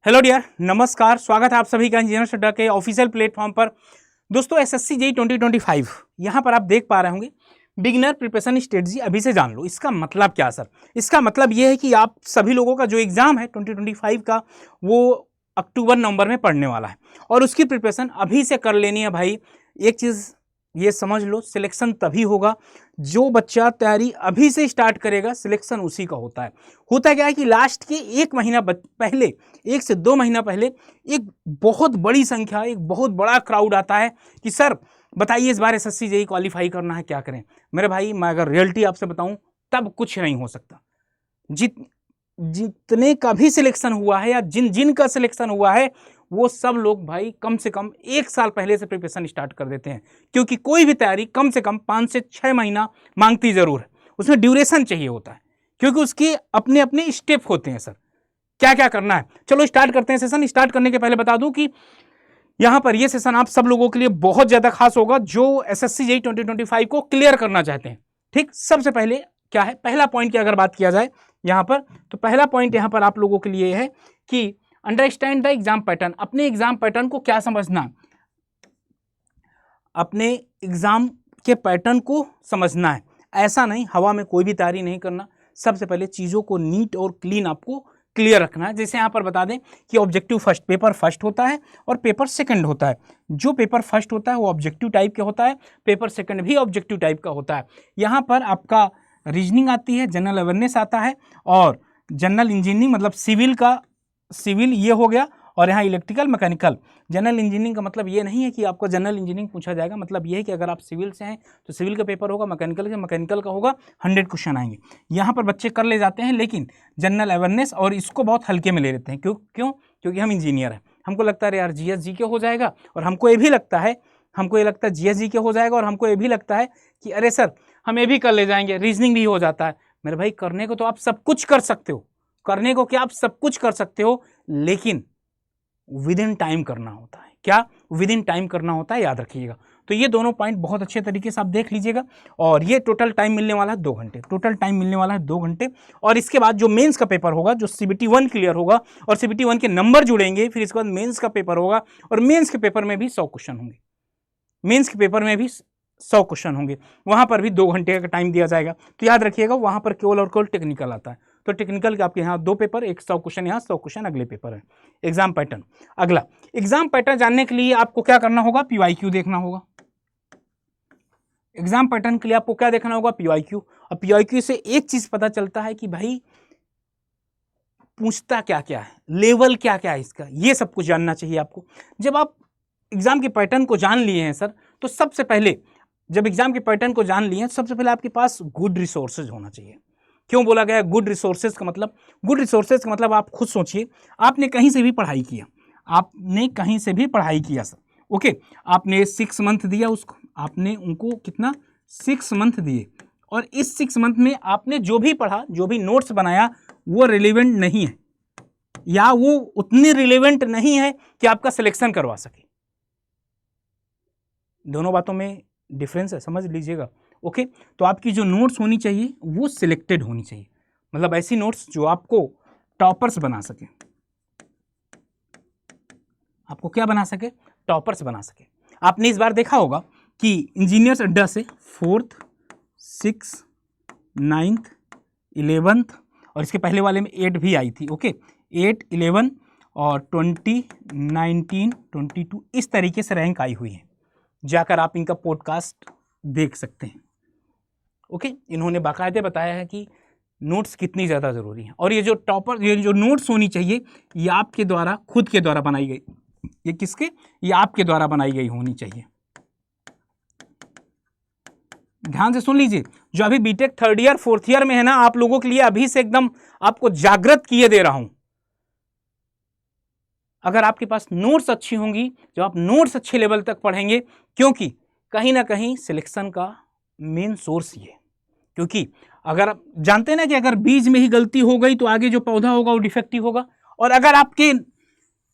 Hello dear, नमस्कार। स्वागत है आप सभी का इंजीनियर अड्डा के ऑफिशियल प्लेटफॉर्म पर। दोस्तों एसएससी जेईई 2025 यहाँ पर आप देख पा रहे होंगे बिगिनर प्रिपरेशन स्ट्रेटजी अभी से जान लो। इसका मतलब क्या सर? इसका मतलब ये है कि आप सभी लोगों का जो एग्जाम है 2025 का वो अक्टूबर नवंबर में पढ़ने वाला है और उसकी प्रिपरेशन अभी से कर लेनी है भाई। एक चीज़ ये समझ लो, सिलेक्शन तभी होगा जो बच्चा तैयारी अभी से स्टार्ट करेगा, सिलेक्शन उसी का होता है। होता क्या है कि लास्ट के एक महीना पहले, 1 से 2 महीना पहले एक बहुत बड़ी संख्या, एक बहुत बड़ा क्राउड आता है कि सर बताइए इस बार एसएससी जेईई क्वालिफाई करना है, क्या करें? मेरे भाई मैं अगर रियलिटी आपसे बताऊं तब कुछ नहीं हो सकता। जितने का भी सिलेक्शन हुआ है या जिन का सिलेक्शन हुआ है वो सब लोग भाई कम से कम 1 साल पहले से प्रिपरेशन स्टार्ट कर देते हैं, क्योंकि कोई भी तैयारी कम से कम 5 से 6 महीना मांगती जरूर है। उसमें ड्यूरेशन चाहिए होता है क्योंकि उसके अपने अपने स्टेप होते हैं। सर क्या क्या करना है, चलो स्टार्ट करते हैं। सेशन स्टार्ट करने के पहले बता दूं कि यहां पर यह सेशन आप सब लोगों के लिए बहुत ज्यादा खास होगा जो एसएससी जेईई 2025 को क्लियर करना चाहते हैं। ठीक, सबसे पहले क्या है, पहला पॉइंट की अगर बात किया जाए यहां पर, तो पहला पॉइंट यहां पर आप लोगों के लिए है कि अंडरस्टैंड द एग्जाम पैटर्न। अपने एग्जाम पैटर्न को क्या समझना, अपने एग्जाम के पैटर्न को समझना है। ऐसा नहीं हवा में कोई भी तैयारी नहीं करना। सबसे पहले चीज़ों को नीट और क्लीन आपको क्लियर रखना है। जैसे यहाँ पर बता दें कि ऑब्जेक्टिव फर्स्ट, पेपर फर्स्ट होता है और पेपर सेकंड होता है। जो पेपर फर्स्ट होता है वो ऑब्जेक्टिव टाइप का होता है, पेपर सेकंड भी ऑब्जेक्टिव टाइप का होता है। यहाँ पर आपका रीजनिंग आती है, जनरल अवेयरनेस आता है और जनरल इंजीनियरिंग मतलब सिविल ये हो गया, और यहाँ इलेक्ट्रिकल मैकेनिकल। जनरल इंजीनियरिंग का मतलब ये नहीं है कि आपको जनरल इंजीनियरिंग पूछा जाएगा, मतलब ये है कि अगर आप सिविल से हैं तो सिविल का पेपर होगा, मैकेनिकल का होगा, 100 क्वेश्चन आएंगे। यहाँ पर बच्चे कर ले जाते हैं लेकिन जनरल अवेयरनेस और इसको बहुत हल्के में ले लेते हैं। क्यों? क्योंकि हम इंजीनियर हैं, हमको लगता है यार जीएस जीके हो जाएगा, और हमको ये लगता है जीएस जीके हो जाएगा, और हमको ये भी लगता है कि अरे सर हम ये भी कर ले जाएंगे, रीजनिंग भी हो जाता है। मेरे भाई करने को तो आप सब कुछ कर सकते हो, करने को क्या आप सब कुछ कर सकते हो, लेकिन विद इन टाइम करना होता है। क्या विद इन टाइम करना होता है, याद रखिएगा। तो ये दोनों पॉइंट बहुत अच्छे तरीके से आप देख लीजिएगा। और ये टोटल टाइम मिलने वाला है 2 घंटे, टोटल टाइम मिलने वाला है 2 घंटे। और इसके बाद जो मेंस का पेपर होगा, जो सीबीटी 1 क्लियर होगा और सीबीटी 1 के नंबर जुड़ेंगे, फिर इसके बाद मेंस का पेपर होगा और मेंस के पेपर में भी 100 क्वेश्चन होंगे। मेंस के पेपर में भी 100 क्वेश्चन होंगे, वहां पर भी 2 घंटे का टाइम दिया जाएगा। तो याद रखिएगा वहां पर केवल और केवल टेक्निकल आता है। तो टेक्निकल के आपके यहाँ 2 पेपर, एक 100 क्वेश्चन यहाँ, 100 क्वेश्चन अगले पेपर है। एग्जाम पैटर्न, अगला एग्जाम पैटर्न जानने के लिए आपको क्या करना होगा, पीवाईक्यू देखना होगा। एग्जाम पैटर्न के लिए आपको क्या देखना होगा, पीवाईक्यू। और पीवाईक्यू से एक चीज पता चलता है कि भाई पूछता क्या क्या है, लेवल क्या क्या है इसका, ये सब कुछ जानना चाहिए आपको। जब आप एग्जाम के पैटर्न को जान लिए हैं सर, तो सबसे पहले जब एग्जाम के पैटर्न को जान लिए हैं, सबसे पहले आपके पास गुड रिसोर्सेज होना चाहिए। क्यों बोला गया गुड रिसोर्सेज का मतलब? गुड रिसोर्सेज का मतलब आप खुद सोचिए, आपने कहीं से भी पढ़ाई किया, आपने कहीं से भी पढ़ाई किया सर, ओके, आपने 6 मंथ दिया उसको, आपने उनको कितना 6 मंथ दिए, और इस 6 मंथ में आपने जो भी पढ़ा, जो भी नोट्स बनाया, वो रिलेवेंट नहीं है, या वो उतनी रिलेवेंट नहीं है कि आपका सिलेक्शन करवा सके। दोनों बातों में डिफरेंस है, समझ लीजिएगा, ओके। तो आपकी जो नोट्स होनी चाहिए वो सिलेक्टेड होनी चाहिए, मतलब ऐसी नोट्स जो आपको टॉपर्स बना सके। आपको क्या बना सके? टॉपर्स बना सके। आपने इस बार देखा होगा कि इंजीनियर्स अड्डा से 4th, 6th, 9th, 11th और इसके पहले वाले में 8 भी आई थी, ओके, 8, 11 और 20, 19, 22 इस तरीके से रैंक आई हुई है। जाकर आप इनका पॉडकास्ट देख सकते हैं, ओके। इन्होंने बाकायदे बताया है कि नोट्स कितनी ज़्यादा ज़रूरी है, और ये जो टॉपर, ये जो नोट्स होनी चाहिए, ये आपके द्वारा, खुद के द्वारा बनाई गई, ये किसके, ये आपके द्वारा बनाई गई होनी चाहिए। ध्यान से सुन लीजिए, जो अभी BTech 3rd year 4th year में है ना, आप लोगों के लिए अभी से एकदम आपको जागृत किए दे रहा हूं। अगर आपके पास नोट्स अच्छी होंगी, जब आप नोट्स अच्छे लेवल तक पढ़ेंगे, क्योंकि कहीं ना कहीं सिलेक्शन का मेन सोर्स ये, क्योंकि अगर आप जानते हैं ना कि अगर बीज में ही गलती हो गई तो आगे जो पौधा होगा वो डिफेक्टिव होगा, और अगर आपके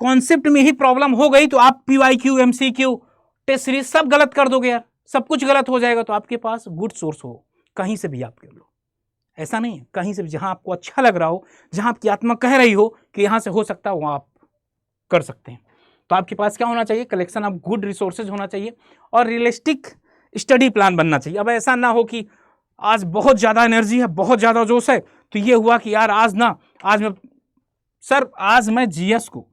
कॉन्सेप्ट में ही प्रॉब्लम हो गई तो आप पीवाईक्यू, एमसीक्यू, टेस्ट सीरीज सब गलत कर दोगे यार, सब कुछ गलत हो जाएगा। तो आपके पास गुड सोर्स हो, कहीं से भी आप कर लो, ऐसा नहीं है, कहीं से भी, जहां आपको अच्छा लग रहा हो, जहां आपकी आत्मा कह रही हो कि यहां से हो सकता है, वहां आप कर सकते हैं। तो आपके पास क्या होना चाहिए, कलेक्शन ऑफ गुड रिसोर्सेज होना चाहिए और रियलिस्टिक स्टडी प्लान बनना चाहिए। अब ऐसा ना हो कि आज बहुत ज़्यादा एनर्जी है, बहुत ज़्यादा जोश है, तो ये हुआ कि यार आज मैं जीएस को,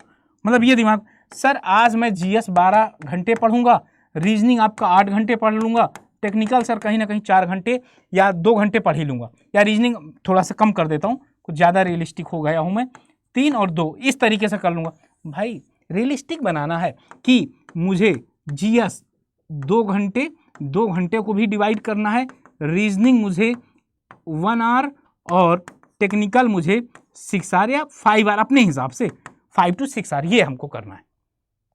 मतलब ये दिमाग, सर आज मैं जीएस 12 घंटे पढ़ूंगा, रीजनिंग आपका 8 घंटे पढ़ लूंगा, टेक्निकल सर कहीं ना कहीं 4 घंटे या 2 घंटे पढ़ ही लूंगा, या रीजनिंग थोड़ा सा कम कर देता हूँ, कुछ ज़्यादा रियलिस्टिक हो गया हूँ मैं, 3 और 2 इस तरीके से कर लूँगा। भाई रियलिस्टिक बनाना है कि मुझे जीएस 2 घंटे, 2 घंटे को भी डिवाइड करना है, रीजनिंग मुझे 1 आवर और टेक्निकल मुझे 6 आवर या 5 आवर, अपने हिसाब से 5 to 6 आवर, ये हमको करना है,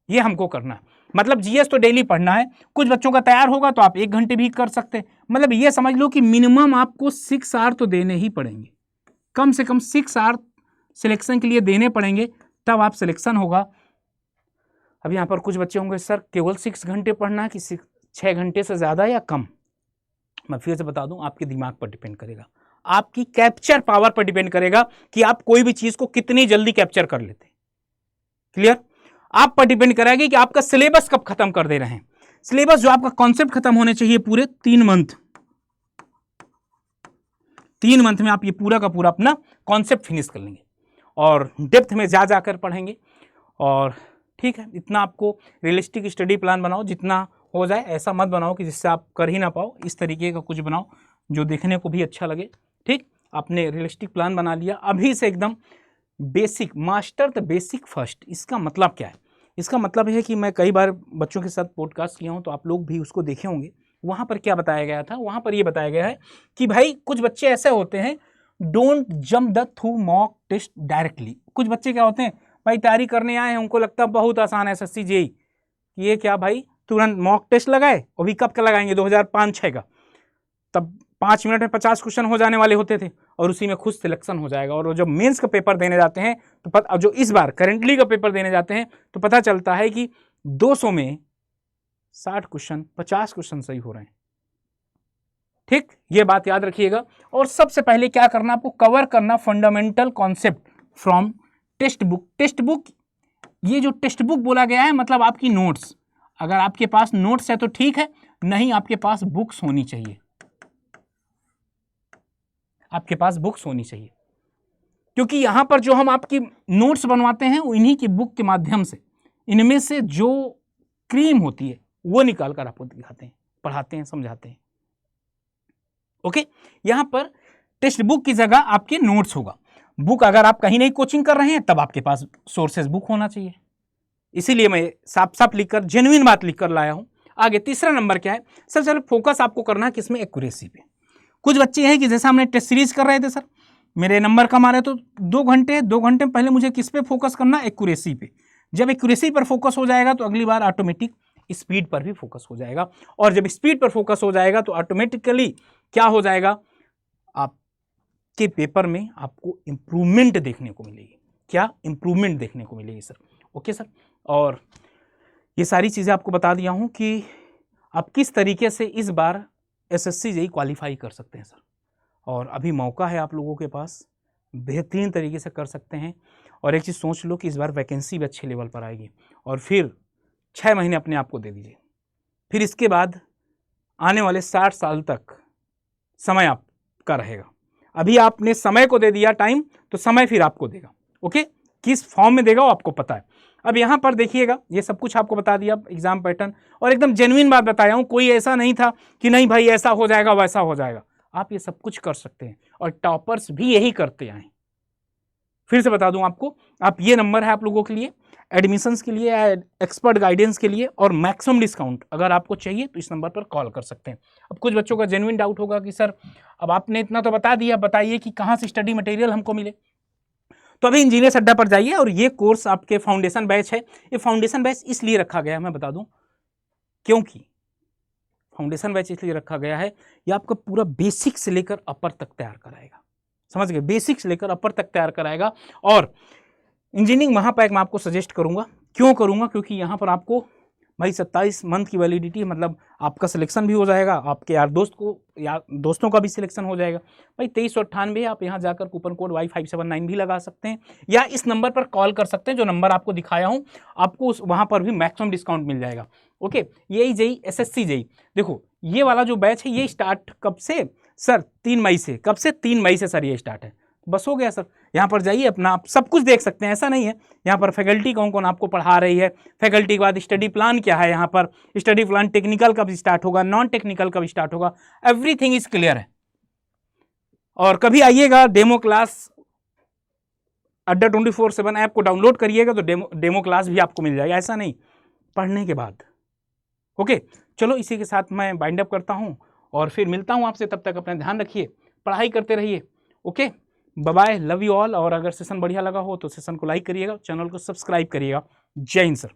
ये हमको करना है। मतलब जीएस तो डेली पढ़ना है, कुछ बच्चों का तैयार होगा तो आप 1 घंटे भी कर सकते हैं। मतलब ये समझ लो कि मिनिमम आपको 6 आवर तो देने ही पड़ेंगे, कम से कम 6 आवर सिलेक्शन के लिए देने पड़ेंगे, तब आप सिलेक्शन होगा। अब यहाँ पर कुछ बच्चे होंगे सर केवल 6 घंटे पढ़ना है कि 6 घंटे से ज़्यादा या कम। मैं फिर से बता दूं, आपके दिमाग पर डिपेंड करेगा, आपकी कैप्चर पावर पर डिपेंड करेगा कि आप कोई भी चीज़ को कितनी जल्दी कैप्चर कर लेते हैं। क्लियर? आप पर डिपेंड करेगी कि आपका सिलेबस कब खत्म कर दे रहे हैं। सिलेबस जो आपका कॉन्सेप्ट खत्म होने चाहिए पूरे 3 मंथ, 3 मंथ में आप ये पूरा का पूरा अपना कॉन्सेप्ट फिनिश कर लेंगे और डेप्थ में जा जाकर पढ़ेंगे। और ठीक है, इतना आपको रियलिस्टिक स्टडी प्लान बनाओ, जितना हो जाए, ऐसा मत बनाओ कि जिससे आप कर ही ना पाओ, इस तरीके का कुछ बनाओ जो देखने को भी अच्छा लगे। ठीक, आपने रियलिस्टिक प्लान बना लिया, अभी से एकदम basic, master the basic first. इसका मतलब क्या है? इसका मतलब है कि मैं कई बार बच्चों के साथ पॉडकास्ट किया हूँ, तो आप लोग भी उसको देखे होंगे। वहाँ पर क्या बताया गया था? वहाँ पर ये बताया गया है कि भाई कुछ बच्चे ऐसे होते हैं, don't jump the through mock test directly. कुछ बच्चे क्या होते हैं, भाई तैयारी करने आए हैं, उनको लगता है बहुत आसान है एसएससी जेईई, ये क्या भाई तुरंत मॉक टेस्ट लगाए, और भी कब का लगाएंगे, 2005-06 का, तब 5 मिनट में 50 क्वेश्चन हो जाने वाले होते थे और उसी में खुद सिलेक्शन हो जाएगा। और जब मेंस का पेपर देने जाते हैं तो जो इस बार करेंटली का पेपर देने जाते हैं तो पता चलता है कि 200 में 60 क्वेश्चन, 50 क्वेश्चन सही हो रहे हैं। ठीक, ये बात याद रखिएगा। और सबसे पहले क्या करना, आपको कवर करना fundamental concept from text book. Text book, ये जो टेक्स्ट बुक बोला गया है मतलब आपकी नोट्स, अगर आपके पास नोट्स है तो ठीक है, नहीं आपके पास बुक्स होनी चाहिए, आपके पास बुक्स होनी चाहिए, क्योंकि यहां पर जो हम आपकी नोट्स बनवाते हैं वो इन्हीं की बुक के माध्यम से, इनमें से जो क्रीम होती है वो निकाल कर आपको दिखाते हैं, पढ़ाते हैं, समझाते हैं। ओके, यहां पर टेक्स्ट बुक की जगह आपके नोट्स होगा। बुक अगर आप कहीं नहीं कोचिंग कर रहे हैं तब आपके पास सोर्सेज बुक होना चाहिए, इसीलिए मैं साफ साफ लिखकर, जेन्युइन बात लिखकर लाया हूं। आगे तीसरा नंबर क्या है, सबसे पहले फोकस आपको करना है किसमें, एक्यूरेसी पे। कुछ बच्चे हैं कि जैसा हमने टेस्ट सीरीज कर रहे थे, सर मेरे नंबर कम आ रहे तो 2 घंटे में पहले मुझे किस पे फोकस करना, एक्यूरेसी पे। जब एक्यूरेसी पर फोकस हो जाएगा तो अगली बार ऑटोमेटिक स्पीड पर भी फोकस हो जाएगा, और जब स्पीड पर फोकस हो जाएगा तो ऑटोमेटिकली क्या हो जाएगा, आपके पेपर में आपको इंप्रूवमेंट देखने को मिलेगी। क्या इंप्रूवमेंट देखने को मिलेगी सर? ओके सर, और ये सारी चीज़ें आपको बता दिया हूँ कि आप किस तरीके से इस बार एसएससी जेईई क्वालिफाई कर सकते हैं सर। और अभी मौका है आप लोगों के पास, बेहतरीन तरीके से कर सकते हैं। और एक चीज़ सोच लो कि इस बार वैकेंसी भी अच्छे लेवल पर आएगी, और फिर 6 महीने अपने आप को दे दीजिए, फिर इसके बाद आने वाले 60 साल तक समय आपका रहेगा। अभी आपने समय को दे दिया टाइम, तो समय फिर आपको देगा। ओके, किस फॉर्म में देगा वो आपको पता है। अब यहाँ पर देखिएगा, ये सब कुछ आपको बता दिया एग्जाम पैटर्न, और एकदम जेन्युइन बात बताया हूँ, कोई ऐसा नहीं था कि नहीं भाई ऐसा हो जाएगा वैसा हो जाएगा। आप ये सब कुछ कर सकते हैं, और टॉपर्स भी यही करते आए। फिर से बता दूं आपको, आप ये नंबर है आप लोगों के लिए एडमिशन्स के लिए, एक्सपर्ट गाइडेंस के लिए, और मैक्सिमम डिस्काउंट अगर आपको चाहिए तो इस नंबर पर कॉल कर सकते हैं। अब कुछ बच्चों का जेन्युइन डाउट होगा कि सर अब आपने इतना तो बता दिया, बताइए कि कहाँ से स्टडी मटेरियल हमको मिले। तो अभी इंजीनियर्स अड्डा पर जाइए, और ये कोर्स आपके फाउंडेशन बैच है। ये फाउंडेशन बैच इसलिए रखा गया है, मैं बता दूं क्योंकि फाउंडेशन बैच इसलिए रखा गया है, ये आपका पूरा बेसिक से लेकर अपर तक तैयार कराएगा। समझ गए, बेसिक से लेकर अपर तक तैयार कराएगा। और इंजीनियरिंग महापैक मैं आपको सजेस्ट करूंगा, क्यों करूंगा, क्योंकि यहाँ पर आपको भाई 27 मंथ की वैलिडिटी, मतलब आपका सिलेक्शन भी हो जाएगा, आपके यार दोस्तों का भी सिलेक्शन हो जाएगा। भाई 2398 आप यहाँ जाकर कूपन कोड Y579 भी लगा सकते हैं, या इस नंबर पर कॉल कर सकते हैं, जो नंबर आपको दिखाया हूँ, आपको वहाँ पर भी मैक्सिमम डिस्काउंट मिल जाएगा। ओके, यही जेई SSC जेई, देखो ये वाला जो बैच है ये स्टार्ट कब से सर? 3 मई से। कब से? 3 मई से सर ये स्टार्ट है। बस हो गया सर, यहाँ पर जाइए अपना आप सब कुछ देख सकते हैं। ऐसा नहीं है, यहाँ पर फैकल्टी कौन कौन आपको पढ़ा रही है, फैकल्टी के बाद स्टडी प्लान क्या है, यहाँ पर स्टडी प्लान टेक्निकल कब स्टार्ट होगा, नॉन टेक्निकल कब स्टार्ट होगा, एवरीथिंग इज क्लियर है। और कभी आइएगा डेमो क्लास, अड्डा 24/7 ऐप को डाउनलोड करिएगा तो डेमो क्लास भी आपको मिल जाएगा, ऐसा नहीं, पढ़ने के बाद। ओके, चलो इसी के साथ मैं बाइंड अप करता हूँ और फिर मिलता हूँ आपसे। तब तक अपना ध्यान रखिए, पढ़ाई करते रहिए। Okay, bye bye, love you all. और अगर सेशन बढ़िया लगा हो तो सेशन को लाइक करिएगा, चैनल को सब्सक्राइब करिएगा। जय हिंद सर।